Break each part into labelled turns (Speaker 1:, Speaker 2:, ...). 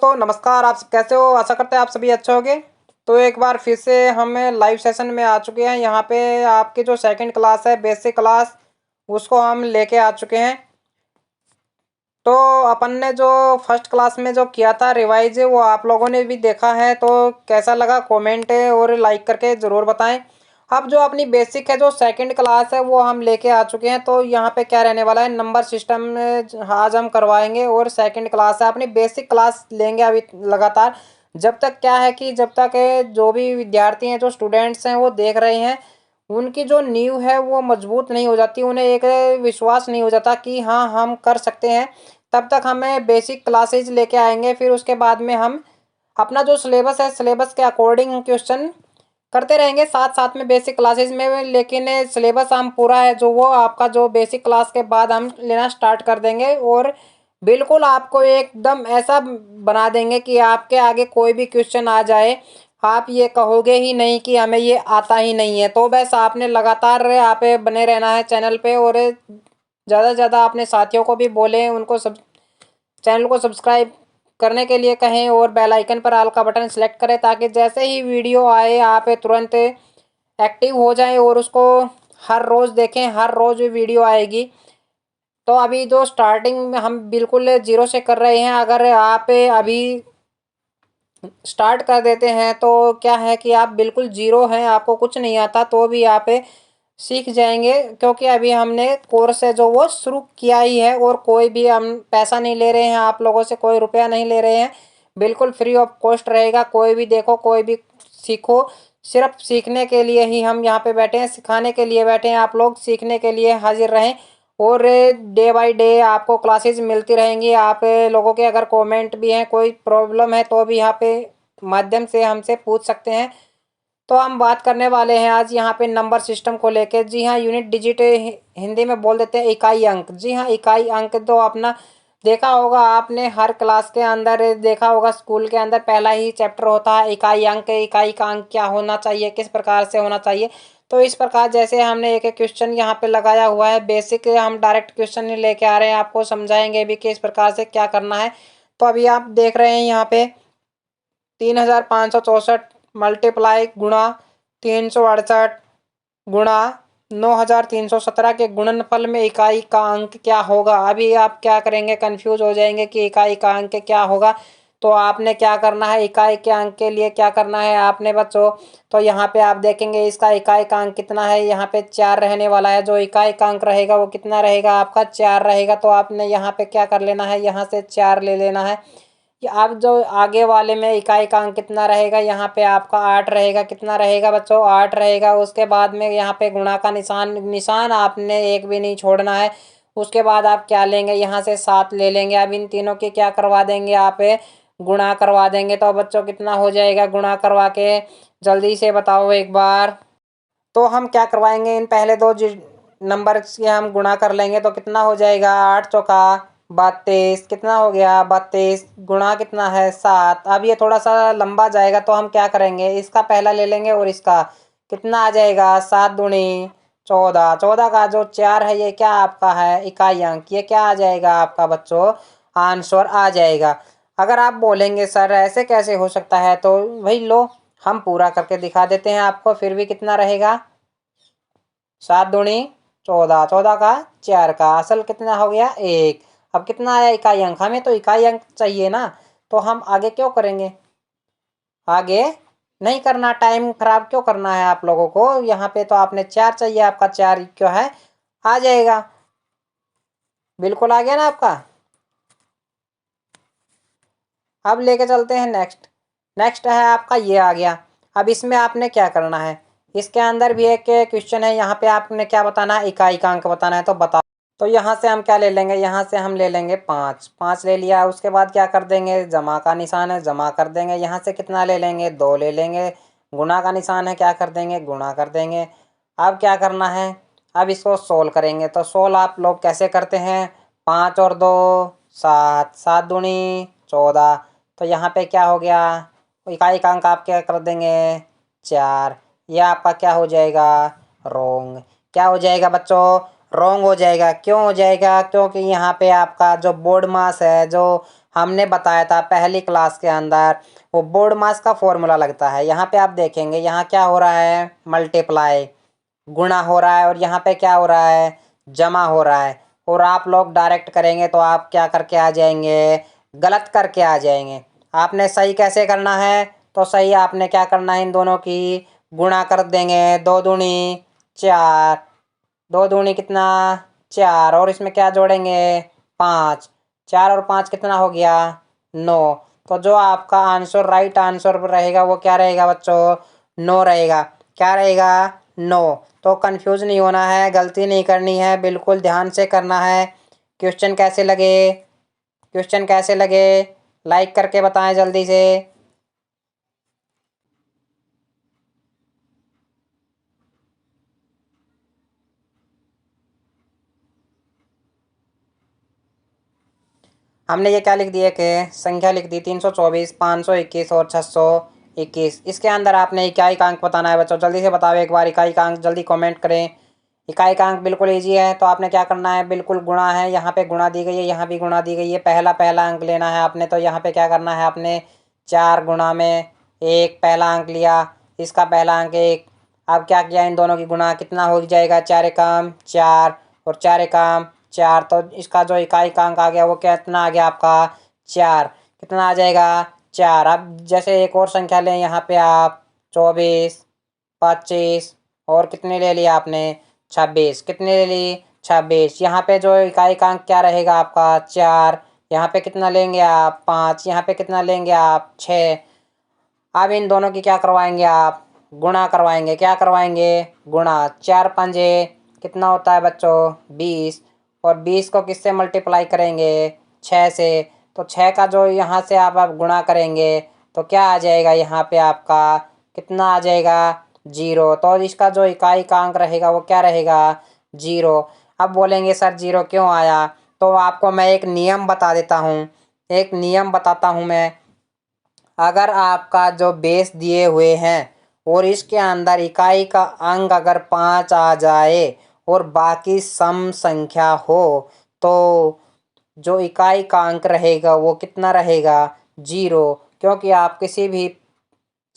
Speaker 1: दोस्तों नमस्कार। आप सब कैसे हो? आशा करते हैं आप सभी अच्छे होंगे। तो एक बार फिर से हम लाइव सेशन में आ चुके हैं। यहाँ पे आपकी जो सेकंड क्लास है बेसिक क्लास, उसको हम लेके आ चुके हैं। तो अपन ने जो फर्स्ट क्लास में जो किया था रिवाइज, वो आप लोगों ने भी देखा है। तो कैसा लगा कमेंट और लाइक करके ज़रूर बताएं। अब जो अपनी बेसिक है जो सेकंड क्लास है वो हम लेके आ चुके हैं। तो यहाँ पे क्या रहने वाला है, नंबर सिस्टम आज हम करवाएंगे। और सेकंड क्लास है, अपनी बेसिक क्लास लेंगे अभी लगातार। जब तक क्या है कि जब तक जो भी विद्यार्थी हैं, जो स्टूडेंट्स हैं, वो देख रहे हैं, उनकी जो नींव है वो मजबूत नहीं हो जाती, उन्हें एक विश्वास नहीं हो जाता कि हाँ हम कर सकते हैं। तब तक हमें बेसिक क्लासेज लेके आएंगे। फिर उसके बाद में हम अपना जो सिलेबस है, सिलेबस के अकॉर्डिंग क्वेश्चन करते रहेंगे साथ साथ में बेसिक क्लासेज में। लेकिन सिलेबस हम पूरा है जो वो आपका जो बेसिक क्लास के बाद हम लेना स्टार्ट कर देंगे। और बिल्कुल आपको एकदम ऐसा बना देंगे कि आपके आगे कोई भी क्वेश्चन आ जाए, आप ये कहोगे ही नहीं कि हमें ये आता ही नहीं है। तो बस आपने लगातार आप बने रहना है चैनल पे। और ज़्यादा से ज़्यादा अपने साथियों को भी बोलें, उनको सब चैनल को सब्सक्राइब करने के लिए कहें और बेल आइकन पर ऑल का बटन सेलेक्ट करें, ताकि जैसे ही वीडियो आए आप तुरंत एक्टिव हो जाएं और उसको हर रोज़ देखें। हर रोज़ वीडियो आएगी। तो अभी जो स्टार्टिंग में हम बिल्कुल ज़ीरो से कर रहे हैं, अगर आप अभी स्टार्ट कर देते हैं तो क्या है कि आप बिल्कुल ज़ीरो हैं, आपको कुछ नहीं आता, तो भी आप सीख जाएंगे। क्योंकि अभी हमने कोर्स है जो वो शुरू किया ही है। और कोई भी हम पैसा नहीं ले रहे हैं, आप लोगों से कोई रुपया नहीं ले रहे हैं, बिल्कुल फ्री ऑफ कॉस्ट रहेगा। कोई भी देखो, कोई भी सीखो, सिर्फ सीखने के लिए ही हम यहाँ पे बैठे हैं, सिखाने के लिए बैठे हैं। आप लोग सीखने के लिए हाजिर रहें। और डे बाय डे आपको क्लासेस मिलती रहेंगी। आप लोगों के अगर कमेंट भी हैं, कोई प्रॉब्लम है, तो भी यहाँ पे माध्यम से हमसे पूछ सकते हैं। तो हम बात करने वाले हैं आज यहाँ पे नंबर सिस्टम को लेके। जी हाँ, यूनिट डिजिट हिंदी में बोल देते हैं इकाई अंक। जी हाँ, इकाई अंक तो अपना देखा होगा आपने, हर क्लास के अंदर देखा होगा, स्कूल के अंदर पहला ही चैप्टर होता है इकाई अंक। इकाई का अंक क्या होना चाहिए, किस प्रकार से होना चाहिए। तो इस प्रकार जैसे हमने एक एक क्वेश्चन यहाँ पे लगाया हुआ है बेसिक, हम डायरेक्ट क्वेश्चन नहीं लेके आ रहे हैं, आपको समझाएंगे भी कि इस प्रकार से क्या करना है। तो अभी आप देख रहे हैं यहाँ पे 3564 मल्टीप्लाई गुणा 368 गुणा 9317 के गुणनफल में इकाई का अंक क्या होगा। अभी आप क्या करेंगे, कंफ्यूज हो जाएंगे कि इकाई का अंक क्या होगा। तो आपने क्या करना है, इकाई के अंक के लिए क्या करना है आपने बच्चों। तो यहाँ पे आप देखेंगे इसका इकाई का अंक कितना है, यहाँ पे 4 रहने वाला है। जो इकाई का अंक रहेगा वो कितना रहेगा आपका, 4 रहेगा। तो आपने यहाँ पे क्या कर लेना है, यहाँ से 4 ले लेना है। कि अब जो आगे वाले में इकाई का अंक कितना रहेगा, यहाँ पे आपका 8 रहेगा। कितना रहेगा बच्चों, 8 रहेगा। उसके बाद में यहाँ पे गुणा का निशान निशान आपने एक भी नहीं छोड़ना है। उसके बाद आप क्या लेंगे, यहाँ से 7 ले लेंगे। अब इन तीनों की क्या करवा देंगे आप, गुणा करवा देंगे। तो बच्चों कितना हो जाएगा गुणा करवा के, जल्दी से बताओ एक बार। तो हम क्या करवाएंगे, इन पहले दो नंबर से हम गुणा कर लेंगे। तो कितना हो जाएगा, 8 चौका 32, कितना हो गया 32, गुणा कितना है 7। अब ये थोड़ा सा लंबा जाएगा, तो हम क्या करेंगे, इसका पहला ले लेंगे और इसका कितना आ जाएगा, 7 दूनी 14। 14 का जो 4 है ये क्या आपका है इकाई अंक, ये क्या आ जाएगा आपका बच्चों, आंसर आ जाएगा। अगर आप बोलेंगे सर ऐसे कैसे हो सकता है, तो भाई लो हम पूरा करके दिखा देते हैं आपको। फिर भी कितना रहेगा, 7 दूनी 14, 14 का 4 का असल कितना हो गया 1। अब कितना आया इकाई अंक, हमें तो इकाई अंक चाहिए ना। तो हम आगे क्यों करेंगे, आगे नहीं करना, टाइम खराब क्यों करना है आप लोगों को। यहाँ पे तो आपने 4 चाहिए, आपका 4 क्यों है, आ जाएगा, बिल्कुल आ गया ना आपका। अब लेके चलते हैं नेक्स्ट। नेक्स्ट है आपका ये आ गया। अब इसमें आपने क्या करना है, इसके अंदर भी एक क्वेश्चन है। यहाँ पे आपने क्या बताना है, इकाई का अंक बताना है। तो बताओ। तो यहाँ से हम क्या ले लेंगे, यहाँ से हम ले लेंगे 5। 5 ले लिया, उसके बाद क्या कर देंगे, जमा का निशान है, जमा कर देंगे। यहाँ से कितना ले लेंगे, 2 ले लेंगे। गुणा का निशान है, क्या कर देंगे, गुणा कर देंगे। अब क्या करना है, अब इसको सोल्व करेंगे। तो सोल्व आप लोग कैसे करते हैं, 5 और 2 7, 7 दूनी 14। तो यहाँ पे क्या हो गया, इकाई का अंक आप क्या कर देंगे 4। यह आपका क्या हो जाएगा, रोंग। क्या हो जाएगा बच्चों, रॉन्ग हो जाएगा। क्यों हो जाएगा? क्योंकि यहाँ पे आपका जो बोर्ड मास है, जो हमने बताया था पहली क्लास के अंदर, वो बोर्ड मास का फॉर्मूला लगता है। यहाँ पे आप देखेंगे, यहाँ क्या हो रहा है? मल्टीप्लाई, गुणा हो रहा है, और यहाँ पे क्या हो रहा है? जमा हो रहा है। और आप लोग डायरेक्ट करेंगे तो आप क्या करके आ जाएंगे? गलत करके आ जाएंगे। आपने सही कैसे करना है? तो सही आपने क्या करना है? इन दोनों की गुणा कर देंगे। 2 दूनी 4, 2 दूनी कितना? 4, और इसमें क्या जोड़ेंगे? 5। 4 और 5 कितना हो गया? 9। तो जो आपका आंसर, राइट आंसर रहेगा वो क्या रहेगा बच्चों? 9 रहेगा। क्या रहेगा? 9। तो कंफ्यूज नहीं होना है, गलती नहीं करनी है, बिल्कुल ध्यान से करना है। क्वेश्चन कैसे लगे? क्वेश्चन कैसे लगे? लाइक करके बताएं जल्दी से। हमने ये क्या लिख दिया कि संख्या लिख दी 324, 521 और 621। इसके अंदर आपने इकाई का अंक बताना है बच्चों। जल्दी से बताओ एक बार इकाई का अंक, जल्दी कमेंट करें। इकाई का अंक बिल्कुल ईजी है। तो आपने क्या करना है? बिल्कुल गुणा है, यहाँ पे गुणा दी गई है, यहाँ भी गुणा दी गई है। पहला पहला अंक लेना है आपने। तो यहाँ पे क्या करना है आपने? 4 गुणा में 1 पहला अंक लिया, इसका पहला अंक 1। अब क्या किया? इन दोनों की गुणा, कितना हो जाएगा? 4 एकम 4 और 4 एकम 4। तो इसका जो इकाई का अंक आ गया वो कितना आ गया आपका? 4। कितना आ जाएगा? 4। अब जैसे एक और संख्या लें, यहाँ पे आप 24, 25 और कितने ले लिया आपने? 26। कितने ले ली? 26। यहाँ पे जो इकाई का अंक क्या रहेगा आपका? 4। यहाँ पे कितना लेंगे आप? 5। यहाँ पे कितना लेंगे आप? 6। अब इन दोनों की क्या करवाएंगे आप? गुणा करवाएंगे। क्या करवाएंगे? गुणा। 4 पंजे कितना होता है बच्चों? 20। और 20 को किससे मल्टीप्लाई करेंगे? 6 से। तो 6 का जो यहाँ से आप गुणा करेंगे तो क्या आ जाएगा? यहाँ पे आपका कितना आ जाएगा? 0। तो इसका जो इकाई का अंक रहेगा वो क्या रहेगा? 0। अब बोलेंगे सर 0 क्यों आया? तो आपको मैं एक नियम बता देता हूँ, एक नियम बताता हूँ मैं। अगर आपका जो बेस दिए हुए हैं और इसके अंदर इकाई का अंक अगर 5 आ जाए और बाकी सम संख्या हो, तो जो इकाई का अंक रहेगा वो कितना रहेगा? 0। क्योंकि आप किसी भी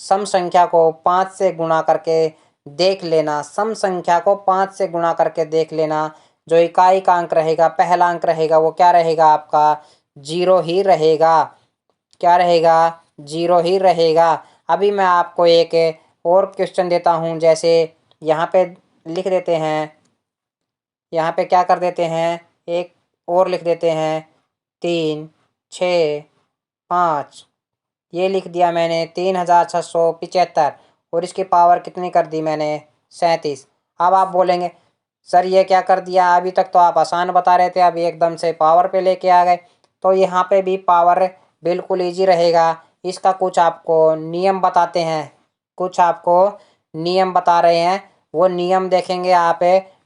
Speaker 1: सम संख्या को 5 से गुणा करके देख लेना, सम संख्या को 5 से गुणा करके देख लेना, जो इकाई का अंक रहेगा, पहला अंक रहेगा, वो क्या रहेगा आपका? 0 ही रहेगा। क्या रहेगा? 0 ही रहेगा। अभी मैं आपको एक और क्वेश्चन देता हूँ। जैसे यहाँ पे लिख देते हैं, यहाँ पे क्या कर देते हैं? एक और लिख देते हैं, 3, 6, 5। ये लिख दिया मैंने 3675। और इसकी पावर कितनी कर दी मैंने? 37। अब आप बोलेंगे सर ये क्या कर दिया? अभी तक तो आप आसान बता रहे थे, अभी एकदम से पावर पे लेके आ गए। तो यहाँ पे भी पावर बिल्कुल इजी रहेगा। इसका कुछ आपको नियम बताते हैं, कुछ आपको नियम बता रहे हैं। वो नियम देखेंगे आप,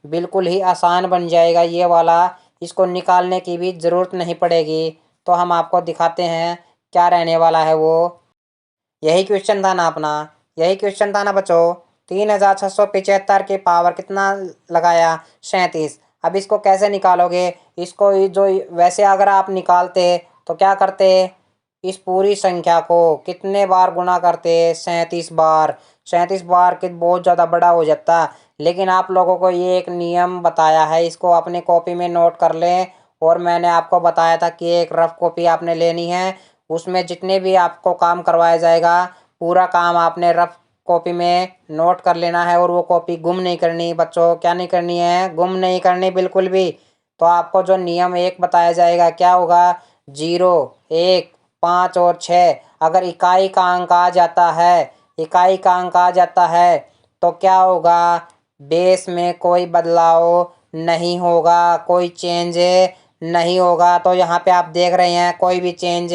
Speaker 1: बिल्कुल ही आसान बन जाएगा ये वाला। इसको निकालने की भी ज़रूरत नहीं पड़ेगी। तो हम आपको दिखाते हैं क्या रहने वाला है वो। यही क्वेश्चन था ना अपना? यही क्वेश्चन था ना बच्चों? 3675 के पावर कितना लगाया? 37। अब इसको कैसे निकालोगे? इसको जो वैसे अगर आप निकालते तो क्या करते? इस पूरी संख्या को कितने बार गुणा करते? 37 बार। 37 बार के बहुत ज़्यादा बड़ा हो जाता। लेकिन आप लोगों को ये एक नियम बताया है, इसको अपनी कॉपी में नोट कर लें। और मैंने आपको बताया था कि एक रफ कॉपी आपने लेनी है, उसमें जितने भी आपको काम करवाया जाएगा पूरा काम आपने रफ कॉपी में नोट कर लेना है। और वो कॉपी गुम नहीं करनी बच्चों। क्या नहीं करनी है? गुम नहीं करनी बिल्कुल भी। तो आपको जो नियम एक बताया जाएगा क्या होगा? 0, 1, 5 और 6। अगर इकाई का अंक आ जाता है, इकाई का अंक आ जाता है तो क्या होगा? बेस में कोई बदलाव नहीं होगा, कोई चेंज नहीं होगा। तो यहाँ पे आप देख रहे हैं कोई भी चेंज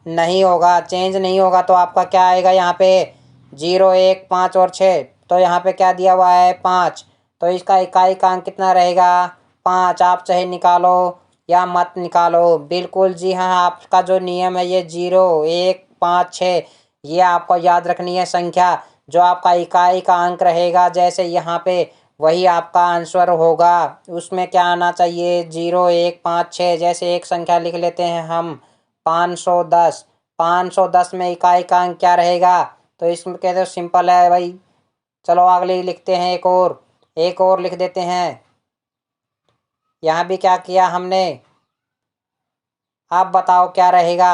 Speaker 1: नहीं होगा। चेंज नहीं होगा तो आपका क्या आएगा यहाँ पे? 0, 1, 5 और 6। तो यहाँ पे क्या दिया हुआ है? 5। तो इसका इकाई का अंक कितना रहेगा? 5। आप चाहे निकालो या मत निकालो, बिल्कुल जी हाँ, आपका जो नियम है ये 0, 1, 5, 6 ये आपको याद रखनी है संख्या। जो आपका इकाई का अंक रहेगा, जैसे यहाँ पे वही आपका आंसर होगा। उसमें क्या आना चाहिए, 0, 1, 5, 6, जैसे एक संख्या लिख लेते हैं हम 510। 510 में इकाई का अंक क्या रहेगा? तो इसमें कहते हैं सिंपल है भाई। चलो अगले लिखते हैं, एक और लिख देते हैं। यहाँ भी क्या किया हमने, आप बताओ क्या रहेगा?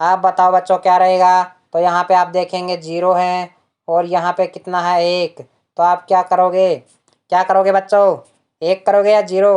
Speaker 1: आप बताओ बच्चों क्या रहेगा? तो यहाँ पे आप देखेंगे 0 है और यहाँ पे कितना है, 1। तो आप क्या करोगे, क्या करोगे बच्चों, 1 करोगे या 0?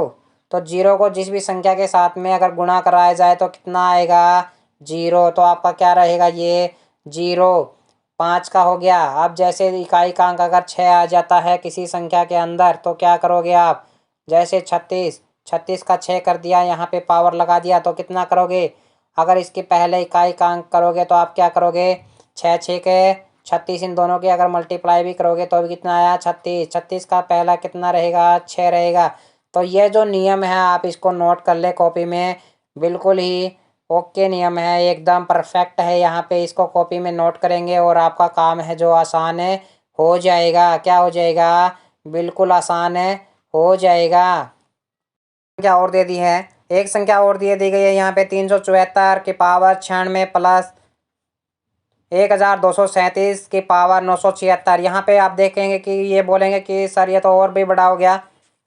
Speaker 1: तो 0 को जिस भी संख्या के साथ में अगर गुणा कराया जाए तो कितना आएगा, 0। तो आपका क्या रहेगा ये, 0। 5 का हो गया। अब जैसे इकाई का अंक अगर 6 आ जाता है किसी संख्या के अंदर तो क्या करोगे आप, जैसे 36, 36 का 6 कर दिया, यहाँ पे पावर लगा दिया तो कितना करोगे? अगर इसके पहले इकाई का अंक करोगे तो आप क्या करोगे, 6 6 के 36, इन दोनों के अगर मल्टीप्लाई भी करोगे तो भी कितना आया, 36। 36 का पहला कितना रहेगा, 6 रहेगा। तो ये जो नियम है आप इसको नोट कर ले कॉपी में, बिल्कुल ही ओके नियम है, एकदम परफेक्ट है। यहाँ पे इसको कॉपी में नोट करेंगे और आपका काम है जो आसान है हो जाएगा। क्या हो जाएगा, बिल्कुल आसान है, हो जाएगा। संख्या और दे दी है, एक संख्या और दी गई है यहाँ पे, 374 की पावर 96 प्लस 1237 की पावर 976। यहाँ पे आप देखेंगे कि ये बोलेंगे कि सर ये तो और भी बड़ा हो गया,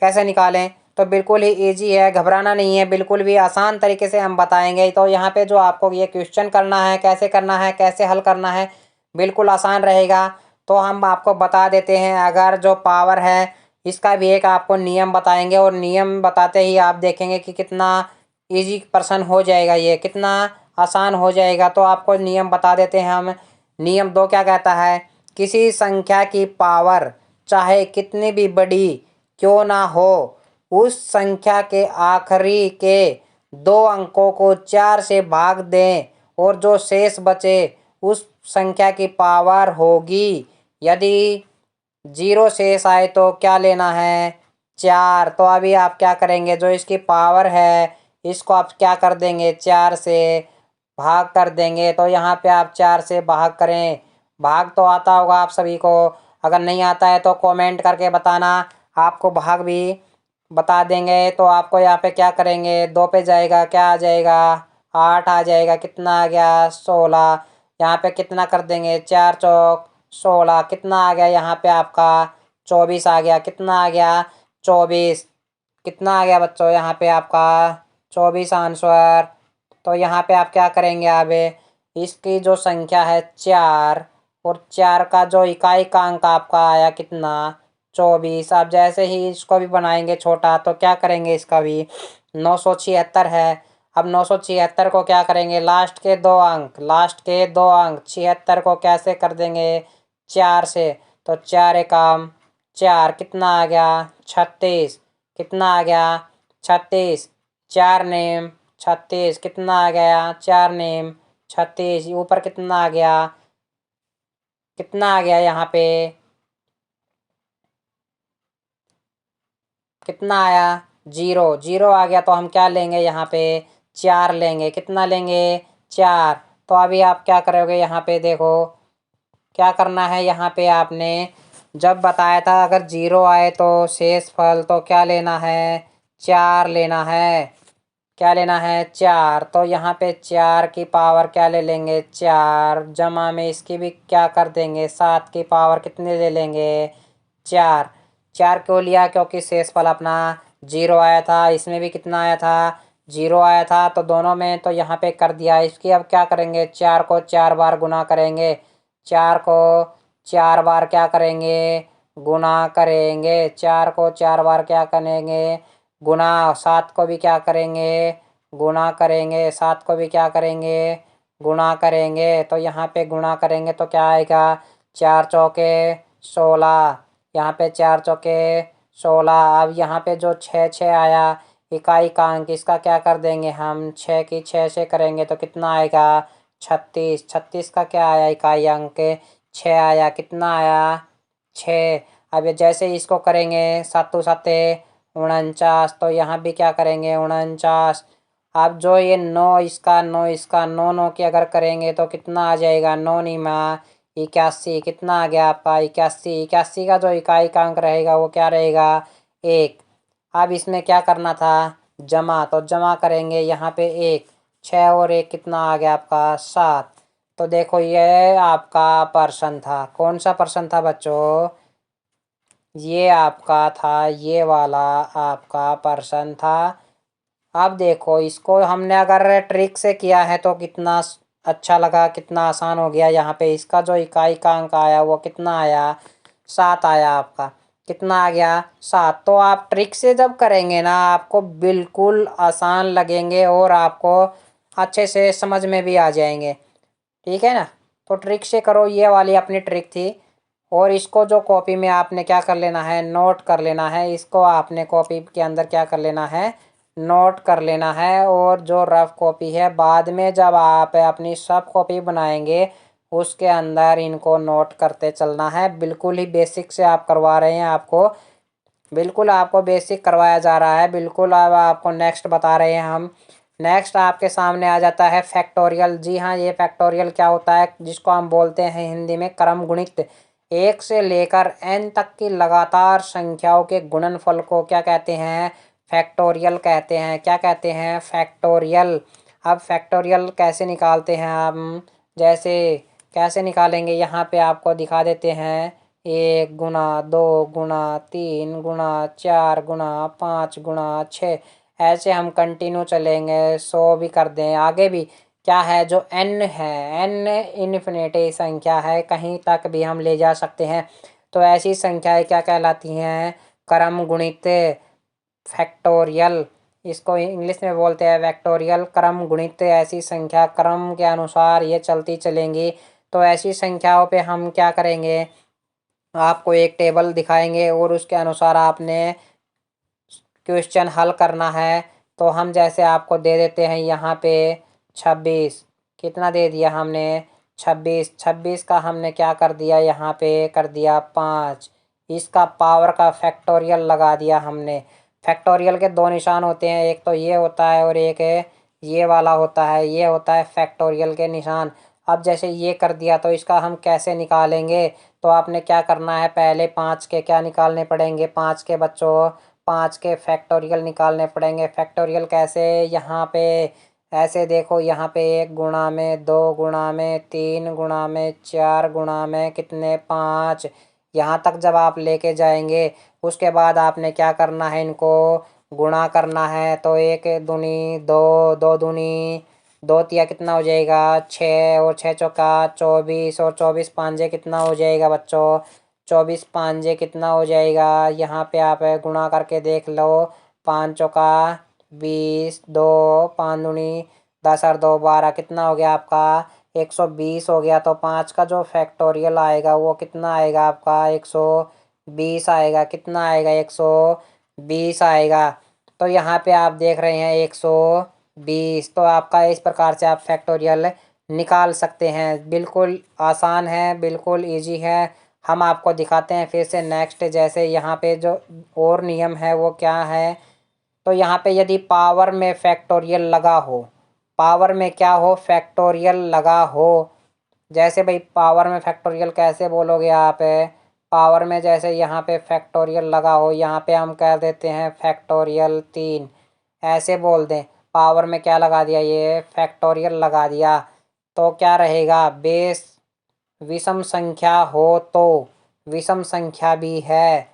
Speaker 1: कैसे निकालें? तो बिल्कुल ही इजी है, घबराना नहीं है, बिल्कुल भी आसान तरीके से हम बताएंगे। तो यहाँ पे जो आपको ये क्वेश्चन करना है, कैसे करना है, कैसे हल करना है, बिल्कुल आसान रहेगा। तो हम आपको बता देते हैं, अगर जो पावर है इसका भी एक आपको नियम बताएंगे और नियम बताते ही आप देखेंगे कि कितना इजी पर्सन हो जाएगा, ये कितना आसान हो जाएगा। तो आपको नियम बता देते हैं हम। नियम 2 क्या कहता है, किसी संख्या की पावर चाहे कितनी भी बड़ी क्यों ना हो, उस संख्या के आखिरी के 2 अंकों को 4 से भाग दें और जो शेष बचे उस संख्या की पावर होगी। यदि 0 शेष आए तो क्या लेना है, 4। तो अभी आप क्या करेंगे, जो इसकी पावर है इसको आप क्या कर देंगे, 4 से भाग कर देंगे। तो यहाँ पे आप 4 से भाग करें, भाग तो आता होगा आप सभी को, अगर नहीं आता है तो कमेंट करके बताना, आपको भाग भी बता देंगे। तो आपको यहाँ पे क्या करेंगे, 2 पे जाएगा, क्या आ जाएगा, 8 आ जाएगा, कितना आ गया, 16। यहाँ पे कितना कर देंगे, 4 चौक 16, कितना आ गया यहाँ पे आपका, 24 आ गया, कितना आ गया, 24। कितना आ गया बच्चों यहाँ पे आपका, 24 आंसर। तो यहाँ पे आप क्या करेंगे, अब इसकी जो संख्या है 4 और 4 का जो इकाई का अंक आपका आया कितना, 24। आप जैसे ही इसको भी बनाएंगे छोटा तो क्या करेंगे, इसका भी 976 है। अब 976 को क्या करेंगे, लास्ट के दो अंक 76 को कैसे कर देंगे, 4 से। तो 4 एकम 4, कितना आ गया, 36। कितना आ गया, 36। 4 नेम 36, कितना आ गया, 4 नेम 36। ऊपर कितना आ गया, कितना आ गया यहाँ पे, कितना आया, 0। 0 आ गया तो हम क्या लेंगे यहाँ पे, 4 लेंगे, कितना लेंगे, 4। तो अभी आप क्या करोगे यहाँ पे, देखो क्या करना है यहाँ पे, आपने जब बताया था अगर 0 आए तो शेष फल तो क्या लेना है, 4 लेना है। क्या लेना है, 4। तो यहाँ पे 4 की पावर क्या ले लेंगे, 4 जमा में इसकी भी क्या कर देंगे, 7 की पावर कितने ले लेंगे, 4। 4 क्यों लिया, क्योंकि शेषफल अपना 0 आया था, इसमें भी कितना आया था, 0 आया था। तो दोनों में तो यहाँ पे कर दिया। इसकी अब क्या करेंगे, 4 को 4 बार गुना करेंगे, 4 को 4 बार क्या करेंगे, गुना करेंगे। 4 को 4 बार क्या करेंगे, गुना। 7 को भी क्या करेंगे, गुणा करेंगे। 7 को भी क्या करेंगे, गुणा करेंगे। तो यहाँ पे गुणा करेंगे तो क्या आएगा, 4 चौके 16। यहाँ पे 4 चौके 16। अब यहाँ पे जो 6 6 आया इकाई का अंक, इसका क्या कर देंगे हम, 6 की 6 से करेंगे तो कितना आएगा, 36। 36 का क्या आया इकाई अंक, 6 आया, कितना आया, 6। अब ये जैसे ही इसको करेंगे 7 सत्ते 49। तो यहाँ भी क्या करेंगे, 49। अब जो ये 9 इसका 9 इसका 9 9 की अगर करेंगे तो कितना आ जाएगा, 9 निमा 81 कितना आ गया आपका 81। 81 का जो इकाई का अंक रहेगा वो क्या रहेगा 1। अब इसमें क्या करना था जमा, तो जमा करेंगे यहाँ पे 1। 6 और 1 कितना आ गया आपका 7। तो देखो ये आपका पर्सन था। कौन सा पर्सन था बच्चों, ये आपका था ये वाला आपका पर्सन था। अब देखो इसको हमने अगर ट्रिक से किया है तो कितना अच्छा लगा, कितना आसान हो गया। यहाँ पे इसका जो इकाई का अंक आया वो कितना आया 7 आया आपका। कितना आ गया 7। तो आप ट्रिक से जब करेंगे ना आपको बिल्कुल आसान लगेंगे और आपको अच्छे से समझ में भी आ जाएंगे। ठीक है ना। तो ट्रिक से करो, ये वाली अपनी ट्रिक थी। और इसको जो कॉपी में आपने क्या कर लेना है नोट कर लेना है। इसको आपने कॉपी के अंदर क्या कर लेना है नोट कर लेना है। और जो रफ कॉपी है बाद में जब आप अपनी सब कॉपी बनाएंगे उसके अंदर इनको नोट करते चलना है। बिल्कुल ही बेसिक से आप करवा रहे हैं, आपको बिल्कुल आपको बेसिक करवाया जा रहा है। बिल्कुल अब आपको नेक्स्ट बता रहे हैं हम। नेक्स्ट आपके सामने आ जाता है फैक्टोरियल। जी हाँ, ये फैक्टोरियल क्या होता है, जिसको हम बोलते हैं हिंदी में क्रम गुणित। 1 से लेकर n तक की लगातार संख्याओं के गुणनफल को क्या कहते हैं फैक्टोरियल कहते हैं। क्या कहते हैं फैक्टोरियल। अब फैक्टोरियल कैसे निकालते हैं हम, जैसे कैसे निकालेंगे यहाँ पे आपको दिखा देते हैं। 1 गुना 2 गुना 3 गुना 4 गुना 5 गुना 6 ऐसे हम कंटिन्यू चलेंगे। 100 भी कर दें आगे भी। क्या है जो n है, n इन्फिनिटी संख्या है, कहीं तक भी हम ले जा सकते हैं। तो ऐसी संख्याएं क्या कहलाती हैं क्रम गुणित फैक्टोरियल। इसको इंग्लिश में बोलते हैं वेक्टोरियल। क्रम गुणित ऐसी संख्या क्रम के अनुसार ये चलती चलेंगी। तो ऐसी संख्याओं पे हम क्या करेंगे आपको एक टेबल दिखाएंगे और उसके अनुसार आपने क्वेश्चन हल करना है। तो हम जैसे आपको दे देते हैं यहाँ पे 26। कितना दे दिया हमने 26। 26 का हमने क्या कर दिया यहाँ पे कर दिया 5। इसका पावर का फैक्टोरियल लगा दिया हमने। फैक्टोरियल के दो निशान होते हैं, एक तो ये होता है और एक ये वाला होता है। ये होता है फैक्टोरियल के निशान। अब जैसे ये कर दिया तो इसका हम कैसे निकालेंगे, तो आपने क्या करना है पहले 5 के क्या निकालने पड़ेंगे 5 के बच्चों 5 के फैक्टोरियल निकालने पड़ेंगे। फैक्टोरियल कैसे, यहाँ पे ऐसे देखो, यहाँ पे 1 गुणा में 2 गुणा में 3 गुणा में 4 गुणा में कितने 5। यहाँ तक जब आप लेके जाएंगे उसके बाद आपने क्या करना है इनको गुणा करना है। तो 1 दूनी 2, 2 दूनी 2 तिया कितना हो जाएगा 6 और 6 चौका 24 और 24 पांजे कितना हो जाएगा बच्चों 24 पांजे कितना हो जाएगा। यहाँ पे आप गुणा करके देख लो। 5 चौका 20, 2 5 दूनी 10 और 2 12 कितना हो गया आपका 120 हो गया। तो 5 का जो फैक्टोरियल आएगा वो कितना आएगा आपका 120 आएगा। कितना आएगा 120 आएगा। तो यहाँ पे आप देख रहे हैं 120। तो आपका इस प्रकार से आप फैक्टोरियल निकाल सकते हैं। बिल्कुल आसान है, बिल्कुल इजी है। हम आपको दिखाते हैं फिर से नेक्स्ट। जैसे यहाँ पे जो और नियम है वो क्या है, तो यहाँ पे यदि पावर में फैक्टोरियल लगा हो, पावर में क्या हो फैक्टोरियल लगा हो। जैसे भाई पावर में फैक्टोरियल कैसे बोलोगे आप, पावर में जैसे यहाँ पे फैक्टोरियल लगा हो, यहाँ पे हम कह देते हैं फैक्टोरियल 3 ऐसे बोल दें। पावर में क्या लगा दिया ये फैक्टोरियल लगा दिया। तो क्या रहेगा बेस विषम संख्या हो तो विषम संख्या भी है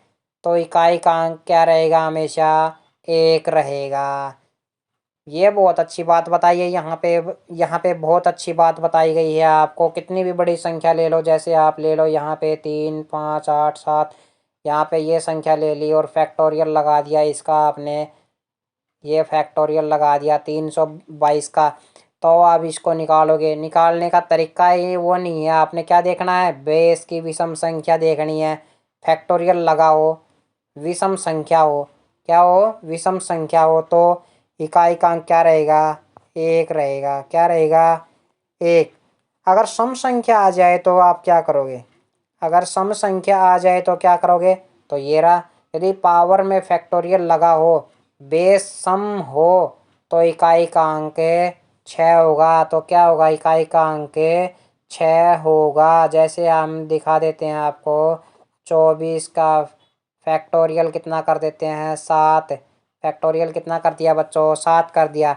Speaker 1: तो इकाई का अंक क्या रहेगा हमेशा 1 रहेगा। ये बहुत अच्छी बात बताई है यहाँ पे। यहाँ पे बहुत अच्छी बात बताई गई है आपको। कितनी भी बड़ी संख्या ले लो, जैसे आप ले लो यहाँ पे 3 5 8 7, यहाँ पे ये संख्या ले ली और फैक्टोरियल लगा दिया इसका आपने। ये फैक्टोरियल लगा दिया 322 का। तो आप इसको निकालोगे, निकालने का तरीका ही वो नहीं है। आपने क्या देखना है बेस की विषम संख्या देखनी है। फैक्टोरियल लगा हो, विषम संख्या हो, क्या हो विषम संख्या हो तो इकाई का अंक क्या रहेगा 1 रहेगा। क्या रहेगा 1। अगर सम संख्या आ जाए तो आप क्या करोगे, अगर सम संख्या आ जाए तो क्या करोगे, तो ये रहा। यदि पावर में फैक्टोरियल लगा हो, बेस सम हो, तो इकाई का अंक 6 होगा। तो क्या होगा इकाई का अंक 6 होगा। जैसे हम दिखा देते हैं आपको, 24 का फैक्टोरियल कितना कर देते हैं, 7। फैक्टोरियल कितना कर दिया बच्चों, 7 कर दिया।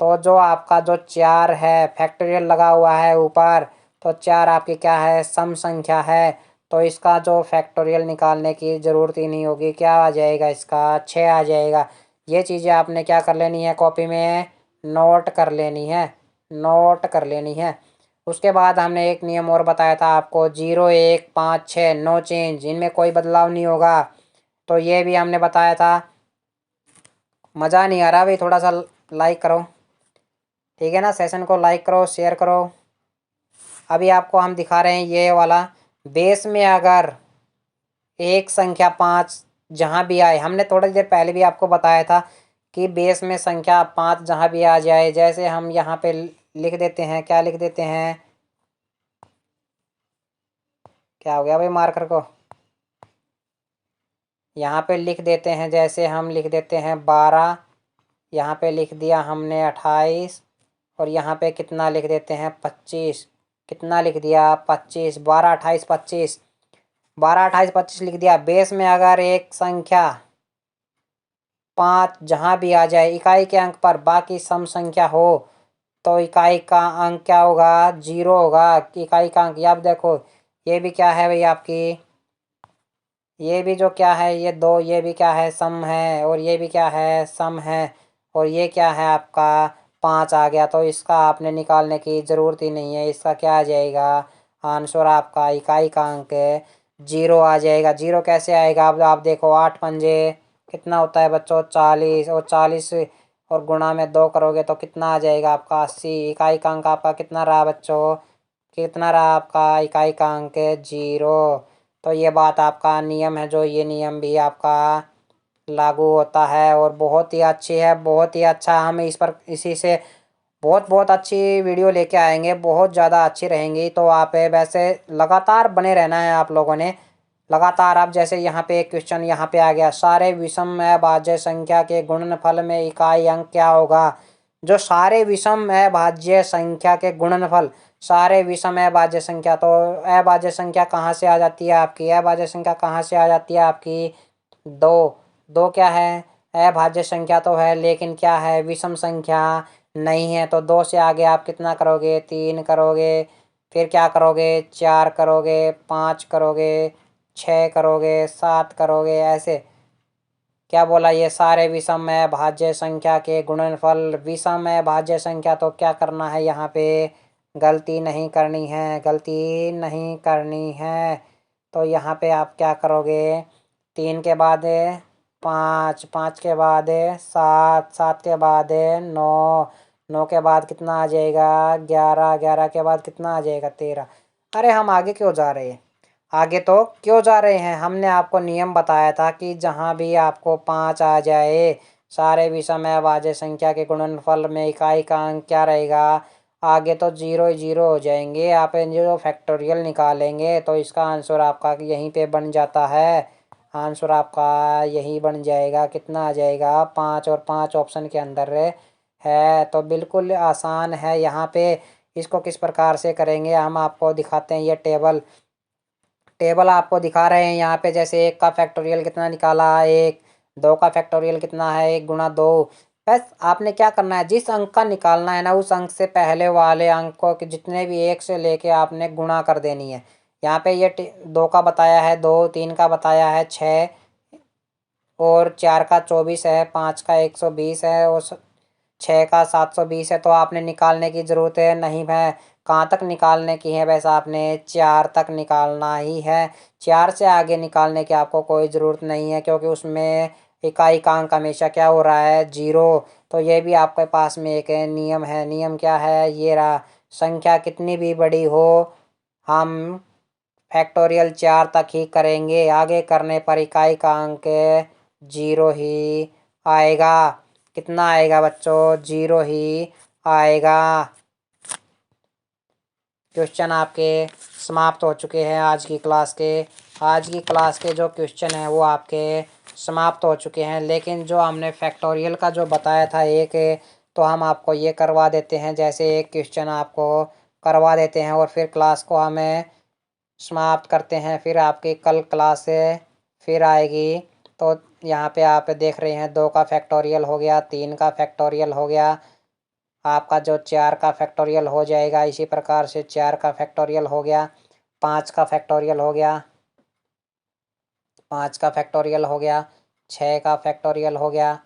Speaker 1: तो जो आपका जो 4 है, फैक्टोरियल लगा हुआ है ऊपर, तो 4 आपकी क्या है, सम संख्या है। तो इसका जो फैक्टोरियल निकालने की ज़रूरत ही नहीं होगी। क्या आ जाएगा इसका, 6 आ जाएगा। ये चीज़ें आपने क्या कर लेनी है, कॉपी में नोट कर लेनी है, नोट कर लेनी है। उसके बाद हमने एक नियम और बताया था आपको, 0 1 5 6 नो चेंज, इनमें कोई बदलाव नहीं होगा। तो ये भी हमने बताया था। मज़ा नहीं आ रहा भाई, थोड़ा सा लाइक करो, ठीक है ना। सेशन को लाइक करो, शेयर करो। अभी आपको हम दिखा रहे हैं ये वाला। बेस में अगर एक संख्या 5 जहाँ भी आए, हमने थोड़ी देर पहले भी आपको बताया था कि बेस में संख्या 5 जहाँ भी आ जाए, जैसे हम यहाँ पे लिख देते हैं, क्या लिख देते हैं, क्या हो गया भाई मार्कर को, यहाँ पे लिख देते हैं, जैसे हम लिख देते हैं 12, यहाँ पे लिख दिया हमने 28, और यहाँ पे कितना लिख देते हैं 25। कितना लिख दिया, 25, 12 28 25, 12 28 25 लिख दिया। बेस में अगर एक संख्या 5 जहाँ भी आ जाए इकाई के अंक पर, बाकी सम संख्या हो, तो इकाई का अंक क्या होगा, 0 होगा। इकाई का अंक, अब देखो ये भी क्या है भाई आपकी, ये भी जो क्या है, ये 2, ये भी क्या है, सम है, और ये भी क्या है, सम है, और ये क्या है आपका 5 आ गया। तो इसका आपने निकालने की ज़रूरत ही नहीं है। इसका क्या आ जाएगा आंसर, आपका इकाई का अंक 0 आ जाएगा। 0 कैसे आएगा, अब आप देखो, 8 पंजे कितना होता है बच्चों, 40, और 40 और गुणा में 2 करोगे तो कितना आ जाएगा आपका 80। इकाई का अंक आपका कितना रहा बच्चों, कितना रहा आपका इकाई का अंक 0। तो ये बात आपका नियम है, जो ये नियम भी आपका लागू होता है, और बहुत ही अच्छी है, बहुत ही अच्छा। हम इस पर इसी से बहुत बहुत अच्छी वीडियो लेके आएंगे, बहुत ज़्यादा अच्छी रहेंगी। तो आप वैसे लगातार बने रहना है आप लोगों ने, लगातार। आप जैसे यहाँ पे एक क्वेश्चन यहाँ पे आ गया, सारे विषम अभाज्य संख्या के गुणनफल में इकाई अंक क्या होगा। जो सारे विषम अभाज्य संख्या के गुणनफल, सारे विषम अभाज्य संख्या, तो अभाज्य संख्या कहाँ से आ जाती है आपकी, अभाज्य संख्या कहाँ से आ जाती है आपकी, 2। 2 क्या है, अभाज्य संख्या तो है, लेकिन क्या है, विषम संख्या नहीं है। तो 2 से आगे आप कितना करोगे, 3 करोगे, फिर क्या करोगे, 4 करोगे, 5 करोगे, 6 करोगे, 7 करोगे, ऐसे। क्या बोला, ये सारे विषम भाज्य संख्या के गुणनफल। विषम भाज्य संख्या, तो क्या करना है यहाँ पे, गलती नहीं करनी है, गलती नहीं करनी है। तो यहाँ पे आप क्या करोगे, 3 के बाद 5, 5 के बाद 7, 7 के बाद 9, 9 के बाद कितना आ जाएगा, 11, 11 के बाद कितना आ जाएगा, 13। अरे हम आगे क्यों जा रहे हैं, आगे तो क्यों जा रहे हैं, हमने आपको नियम बताया था कि जहाँ भी आपको 5 आ जाए, सारे विषम अभाज्य संख्या के गुणनफल में इकाई का अंक क्या रहेगा, आगे तो 0 0 हो जाएंगे। आप जो फैक्टोरियल निकालेंगे तो इसका आंसर आपका यहीं पे बन जाता है। आंसर आपका यही बन जाएगा, कितना आ जाएगा, 5, और 5 ऑप्शन के अंदर है। तो बिल्कुल आसान है। यहाँ पे इसको किस प्रकार से करेंगे हम आपको दिखाते हैं। ये टेबल टेबल आपको दिखा रहे हैं यहाँ पे। जैसे 1 का फैक्टोरियल कितना निकाला, 1। 2 का फैक्टोरियल कितना है, 1 गुणा 2। बस आपने क्या करना है, जिस अंक का निकालना है ना, उस अंक से पहले वाले अंकों के जितने भी 1 से लेके आपने गुणा कर देनी है। यहाँ पे ये 2 का बताया है 2, 3 का बताया है 6, और 4 का 24 है, 5 का 120 है, और 6 का 720 है। तो आपने निकालने की ज़रूरत है नहीं है, कहाँ तक निकालने की है, वैसे आपने 4 तक निकालना ही है। 4 से आगे निकालने की आपको कोई ज़रूरत नहीं है, क्योंकि उसमें इकाई का अंक हमेशा क्या हो रहा है, 0। तो ये भी आपके पास में एक नियम है। नियम क्या है, ये रहा, संख्या कितनी भी बड़ी हो, हम फैक्टोरियल 4 तक ही करेंगे। आगे करने पर इकाई का अंक 0 ही आएगा। कितना आएगा बच्चों, 0 ही आएगा। क्वेश्चन आपके समाप्त हो चुके हैं आज की क्लास के। आज की क्लास के जो क्वेश्चन हैं वो आपके समाप्त हो चुके हैं, लेकिन जो हमने फैक्टोरियल का जो बताया था एक, तो हम आपको ये करवा देते हैं। जैसे एक क्वेश्चन आपको करवा देते हैं और फिर क्लास को हमें समाप्त करते हैं। फिर आपकी कल क्लास से फिर आएगी। तो यहाँ पे आप देख रहे हैं 2 का फैक्टोरियल हो गया, 3 का फैक्टोरियल हो गया, आपका जो 4 का फैक्टोरियल हो जाएगा। इसी प्रकार से 4 का फैक्टोरियल हो गया, 5 का फैक्टोरियल हो गया, 5 का फैक्टोरियल हो गया, 6 का फैक्टोरियल हो गया,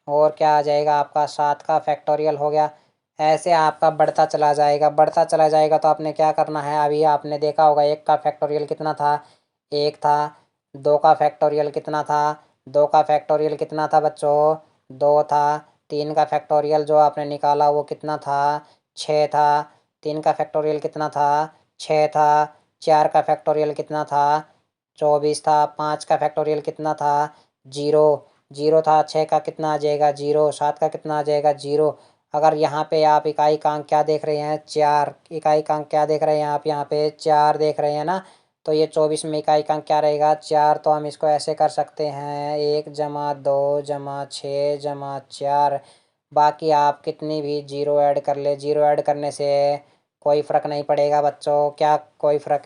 Speaker 1: और क्या आ जाएगा आपका 7 का फैक्टोरियल हो गया। ऐसे आपका बढ़ता चला जाएगा, बढ़ता चला जाएगा। तो आपने क्या करना है, अभी आपने देखा होगा 1 का फैक्टोरियल कितना था, 1 था। 2 का फैक्टोरियल कितना था, 2 का फैक्टोरियल कितना था बच्चों, 2 था। 3 का फैक्टोरियल जो आपने निकाला वो कितना था, 6 था। 3 का फैक्टोरियल कितना था, 6 था। 4 का फैक्टोरियल कितना था, 24 था। 5 का फैक्टोरियल कितना था, 0, 0 था। 6 का कितना आ जाएगा, 0। 7 का कितना आ जाएगा, 0। अगर यहाँ पे आप इकाई का अंक क्या देख रहे हैं, 4। इकाई का अंक क्या देख रहे हैं आप, यहाँ पे 4 देख रहे हैं ना। तो ये 24 में इकाई का अंक क्या रहेगा, 4। तो हम इसको ऐसे कर सकते हैं, 1+2+6+4। बाकी आप कितनी भी जीरो ऐड कर ले, जीरो ऐड करने से कोई फ़र्क नहीं पड़ेगा बच्चों। क्या कोई फ़र्क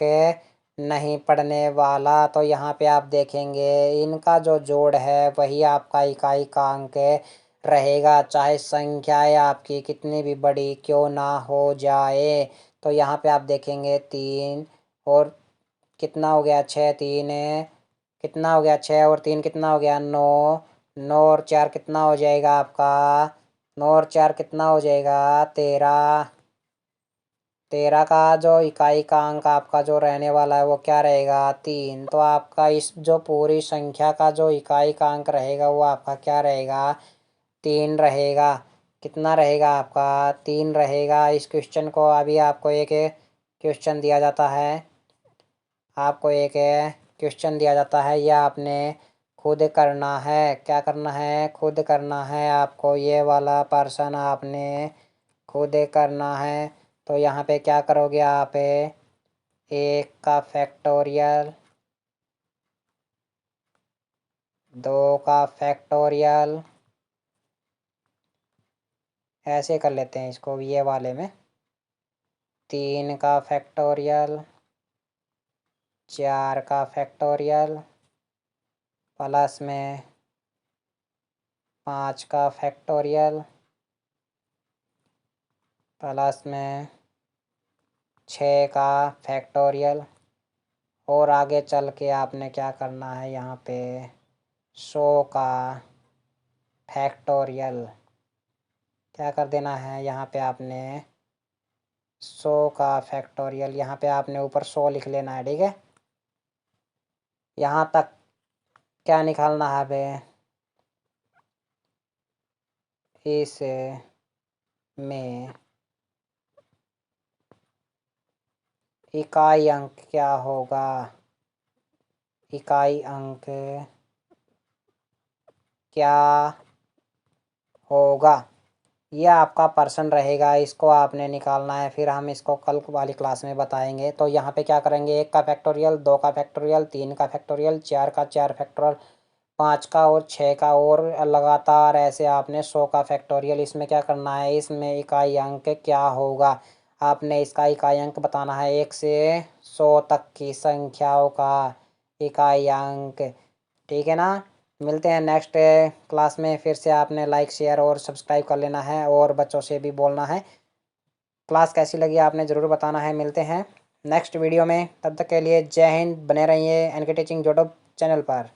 Speaker 1: नहीं पड़ने वाला। तो यहाँ पे आप देखेंगे इनका जो जोड़ है वही आपका इकाई का अंक रहेगा, चाहे संख्याएं आपकी कितनी भी बड़ी क्यों ना हो जाए। तो यहाँ पे आप देखेंगे 3 और कितना हो गया, 6, 3 कितना हो गया, 6 और 3 कितना हो गया, 9। 9 और 4 कितना हो जाएगा आपका, 9 और 4 कितना हो जाएगा, 13। 13 का जो इकाई का अंक आपका जो रहने वाला है वो क्या रहेगा, 3। तो आपका इस जो पूरी संख्या का जो इकाई का अंक रहेगा वो आपका क्या रहेगा, 3 रहेगा। कितना रहेगा आपका, 3 रहेगा। इस क्वेश्चन को अभी आपको एक क्वेश्चन दिया जाता है, आपको एक क्वेश्चन दिया जाता है, यह आपने खुद करना है। क्या करना है, खुद करना है आपको, ये वाला पर्सन आपने खुद करना है। तो यहाँ पे क्या करोगे आप, 1 का फैक्टोरियल, 2 का फैक्टोरियल, ऐसे कर लेते हैं इसको ये वाले में, 3 का फैक्टोरियल, 4 का फैक्टोरियल, प्लस में 5 का फैक्टोरियल, प्लस में 6 का फैक्टोरियल। और आगे चल के आपने क्या करना है, यहाँ पे 100 का फैक्टोरियल। क्या कर देना है यहाँ पे आपने, 100 का फैक्टोरियल। यहाँ पे आपने ऊपर 100 लिख लेना है, ठीक है। यहाँ तक क्या निकालना है बे, इस में इकाई अंक क्या होगा, इकाई अंक क्या होगा, ये आपका पर्सन रहेगा। इसको आपने निकालना है, फिर हम इसको कल वाली क्लास में बताएंगे। तो यहाँ पे क्या करेंगे, 1 का फैक्टोरियल, 2 का फैक्टोरियल, 3 का फैक्टोरियल, 4 का 4 फैक्टोरियल, 5 का और 6 का, और लगातार ऐसे आपने 100 का फैक्टोरियल। इसमें क्या करना है, इसमें इकाई अंक क्या होगा, आपने इसका इकाई अंक बताना है। 1 से 100 तक की संख्याओं का इकाई अंक, ठीक है ना। मिलते हैं नेक्स्ट क्लास में। फिर से आपने लाइक शेयर और सब्सक्राइब कर लेना है, और बच्चों से भी बोलना है। क्लास कैसी लगी आपने ज़रूर बताना है। मिलते हैं नेक्स्ट वीडियो में, तब तक के लिए जय हिंद। बने रहिए एनके टीचिंग यूट्यूब चैनल पर।